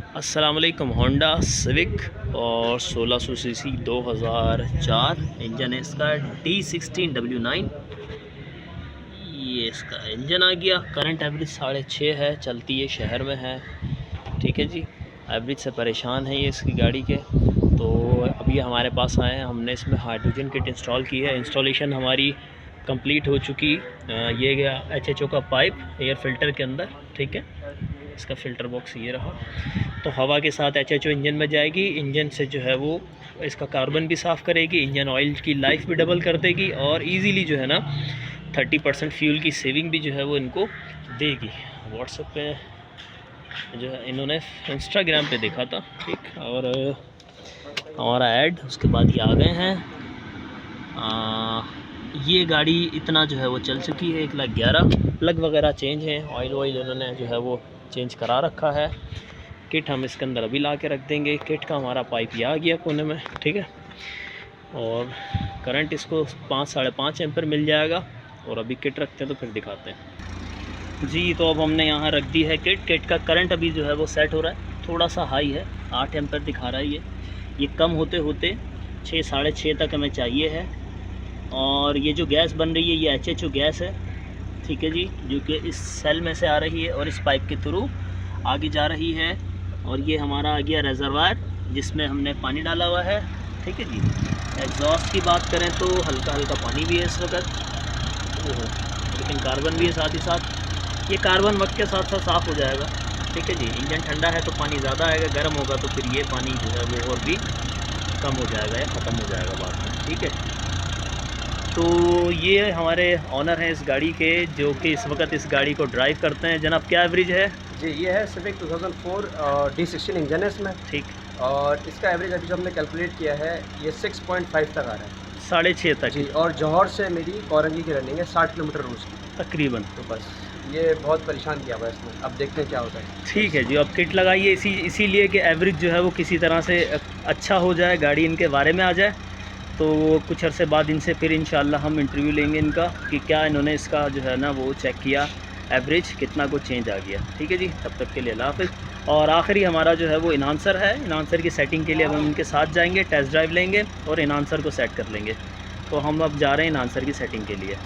अस्सलाम वालेकुम। Honda civic और 1600 सीसी 2004 इंजन है इसका D16W9। ये इसका इंजन आ गया। करंट एवरेज 6.5 है, चलती है शहर में है। ठीक है जी, एवरेज से परेशान है ये इसकी गाड़ी के। तो अभी हमारे पास आए हैं, हमने इसमें हाइड्रोजन किट इंस्टॉल की है। इंस्टॉलेशन हमारी कंप्लीट हो चुकी। ये गया HHO का पाइप एयर फिल्टर के अंदर। ठीक है, इसका फ़िल्टर बॉक्स ये रहा। तो हवा के साथ HHO इंजन में जाएगी। इंजन से जो है वो इसका कार्बन भी साफ़ करेगी, इंजन ऑयल की लाइफ भी डबल कर देगी और इजीली जो है ना 30% फ्यूल की सेविंग भी जो है वो इनको देगी। व्हाट्सएप पे जो है इन्होंने इंस्टाग्राम पे देखा था। ठीक, और हमारा ऐड उसके बाद ये आ गए हैं। ये गाड़ी इतना जो है वो चल चुकी है 1,11,000। प्लग वगैरह चेंज है, ऑयल इन्होंने जो है वो चेंज करा रखा है। किट हम इसके अंदर अभी ला के रख देंगे। किट का हमारा पाइप ये आ गया कोने में। ठीक है, और करंट इसको 5-5.5 एम्पर मिल जाएगा। और अभी किट रखते हैं तो फिर दिखाते हैं जी। तो अब हमने यहाँ रख दी है किट। किट का करंट अभी जो है वो सेट हो रहा है, थोड़ा सा हाई है, 8 एम्पर दिखा रहा है। ये कम होते होते 6-6.5 तक हमें चाहिए है। और ये जो गैस बन रही है ये HHO गैस है। ठीक है जी, जो कि इस सेल में से आ रही है और इस पाइप के थ्रू आगे जा रही है। और ये हमारा आ गया रेजरवायर जिसमें हमने पानी डाला हुआ है। ठीक है जी। एग्जॉस्ट की बात करें तो हल्का हल्का पानी भी है इस वक्त, लेकिन कार्बन भी है साथ ही साथ। ये कार्बन वक्त के साथ साथ साफ़ हो जाएगा। ठीक है जी, इंजन ठंडा है तो पानी ज़्यादा आएगा, गर्म होगा तो फिर ये पानी जो है वो और भी कम हो जाएगा या ख़त्म हो जाएगा बाद में। ठीक है, तो ये हमारे ऑनर हैं इस गाड़ी के, जो कि इस वक्त इस गाड़ी को ड्राइव करते हैं। जनाब क्या एवरेज है? जी, ये है सिविक 2004 D16 इंजन है इसमें। ठीक, और इसका एवरेज अभी जो हमने कैलकुलेट किया है ये 6.5 तक आ रहा है। 6.5 तक जी, और जौहर से मेरी औरंगी की रनिंग है 60 किलोमीटर रोज़ की तकरीबन। तो बस ये बहुत परेशान किया हुआ है इसमें। अब देखते हैं क्या होता है। ठीक है जी, अब किट लगाइए इसीलिए कि एवरेज जो है वो किसी तरह से अच्छा हो जाए, गाड़ी इनके बारे में आ जाए। तो कुछ अरसे बाद इनसे फिर इंशाल्लाह हम इंटरव्यू लेंगे इनका कि क्या इन्होंने इसका जो है ना वो चेक किया, एवरेज कितना कुछ चेंज आ गया। ठीक है जी, तब तक के लिए अल्लाह हाफ़िज़। और आखिरी हमारा जो है वो इनहांसर है। इनहांसर की सेटिंग के लिए अब हम इनके साथ जाएंगे, टेस्ट ड्राइव लेंगे और इनहांसर को सेट कर लेंगे। तो हम अब जा रहे हैं इनहांसर की सेटिंग के लिए।